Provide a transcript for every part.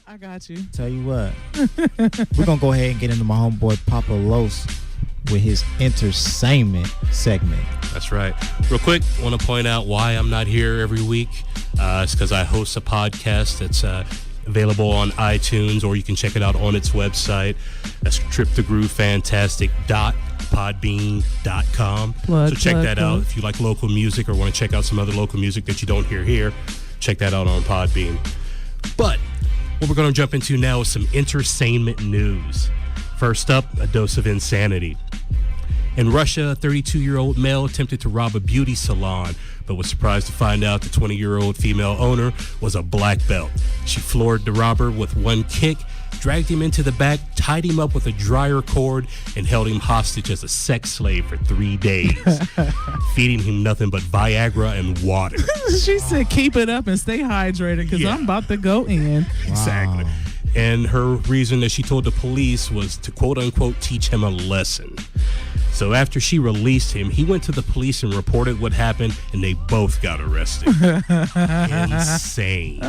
I got you. Tell you what, we're gonna go ahead and get into my homeboy Papa Los with his N-TER-SANE-MENT segment. That's right. Real quick, I want to point out why I'm not here every week. It's because I host a podcast that's available on iTunes, or you can check it out on its website. That's tripthegroove.fantastic.podbean.com. So check that out if you like local music or want to check out some other local music that you don't hear here. Check that out on Podbean. But what we're going to jump into now is some N-TER-SANE-MENT news. First up, a dose of insanity. In Russia, a 32-year-old male attempted to rob a beauty salon, but was surprised to find out the 20-year-old female owner was a black belt. She floored the robber with one kick, dragged him into the back, tied him up with a dryer cord, and held him hostage as a sex slave for 3 days, feeding him nothing but Viagra and water. She said, keep it up and stay hydrated because I'm about to go in. Exactly. And her reason that she told the police was to, quote unquote, teach him a lesson. So after she released him, he went to the police and reported what happened, and they both got arrested. Insane.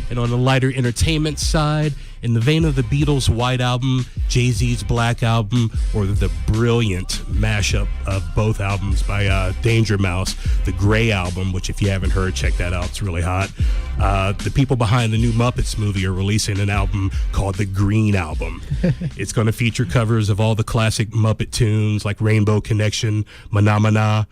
And on the lighter entertainment side, in the vein of the Beatles' White Album, Jay-Z's Black Album, or the brilliant mashup of both albums by Danger Mouse, the Gray Album, which if you haven't heard, check that out. It's really hot. The people behind the new Muppets movie are releasing an album called the Green Album. It's going to feature covers of all the classic Muppet tunes like Rainbow Connection, Mana Mana,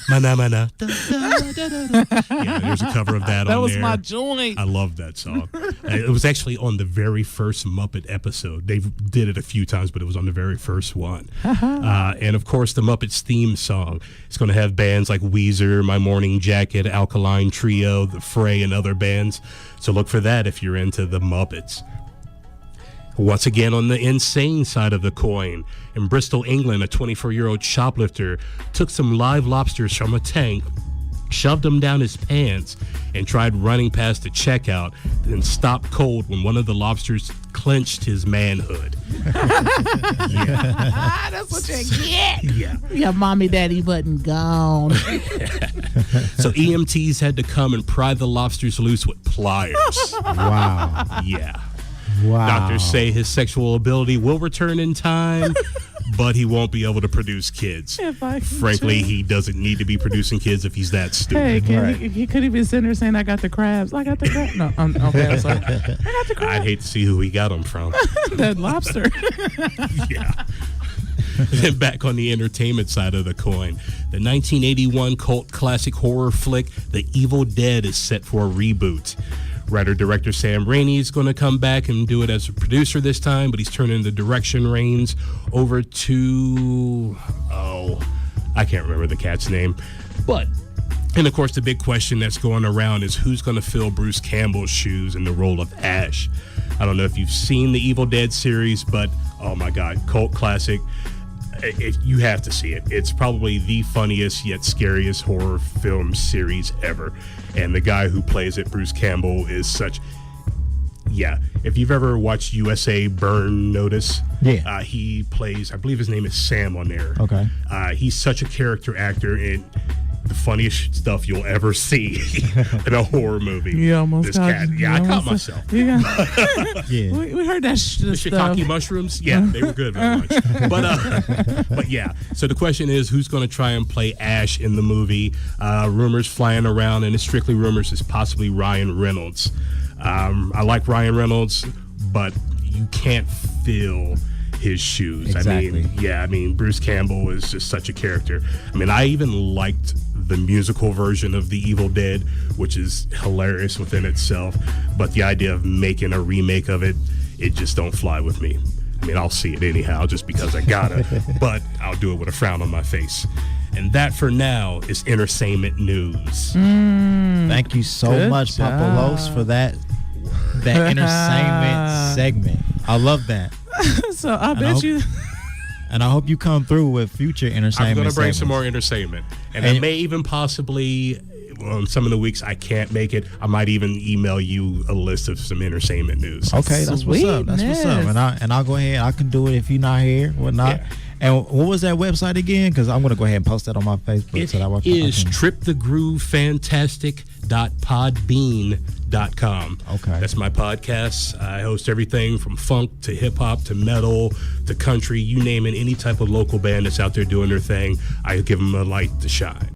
Mana Mana. Yeah, there's a cover of that on there. That was my joint. I love that song. It was actually on the very first Muppet episode. They did it a few times, but it was on the very first one. And of course, the Muppets theme song. It's going to have bands like Weezer, My Morning Jacket, Alkaline Trio, The Fray, and other bands. So look for that if you're into the Muppets. Once again, on the insane side of the coin, in Bristol, England, a 24-year-old shoplifter took some live lobsters from a tank, shoved them down his pants, and tried running past the checkout, then stopped cold when one of the lobsters clenched his manhood. That's what you get. Yeah. Your mommy daddy wasn't gone. So EMTs had to come and pry the lobsters loose with pliers. Wow. Yeah. Wow. Doctors say his sexual ability will return in time, but he won't be able to produce kids. Frankly, he doesn't need to be producing kids if he's that stupid. Hey, he could even sitting there saying, I got the crabs. I got the crabs. No, okay, I'm sorry. I got the crabs. I'd hate to see who he got them from. That lobster. Yeah. Then back on the entertainment side of the coin, the 1981 cult classic horror flick, The Evil Dead, is set for a reboot. Writer-director Sam Raimi is going to come back and do it as a producer this time, but he's turning the direction reins over to, I can't remember the cat's name. And of course, the big question that's going around is who's going to fill Bruce Campbell's shoes in the role of Ash. I don't know if you've seen the Evil Dead series, but oh my God, cult classic. You have to see it. It's probably the funniest yet scariest horror film series ever. And the guy who plays it, Bruce Campbell, is such... Yeah. If you've ever watched USA Burn Notice, he plays, I believe his name is Sam on there. Okay. He's such a character actor and the funniest stuff you'll ever see in a horror movie. You almost this cat. Yeah, I caught myself. Yeah. Yeah. We heard that The shiitake mushrooms, yeah, they were good very much. But yeah, so the question is, who's going to try and play Ash in the movie? Rumors flying around, and it's strictly rumors, is possibly Ryan Reynolds. I like Ryan Reynolds, but you can't fill his shoes. Exactly. I mean, Bruce Campbell is just such a character. I mean, I even liked the musical version of The Evil Dead, which is hilarious within itself, but the idea of making a remake of it, it just don't fly with me. I mean, I'll see it anyhow just because I gotta, but I'll do it with a frown on my face. And that for now is N-TER-SANE-MENT news. Thank you so much, Papa Los, for that N-TER-SANE-MENT segment. I love that. So I bet you... And I hope you come through with future N-TER-SANE-MENT I'm going to bring segments. some more N-TER-SANE-MENT. And I may even possibly, on some of the weeks I can't make it, I might even email you a list of some N-TER-SANE-MENT news. Okay, that's what's up. That's what's up. And I'll go ahead. I can do it if you're not here, whatnot. Yeah. And what was that website again? Because I'm going to go ahead and post that on my Facebook. It is tripthegroovefantastic.podbean.com. klazz.podbean.com. Okay. That's my podcast. I host everything from funk to hip hop to metal to country, you name it, any type of local band that's out there doing their thing. I give them a light to shine.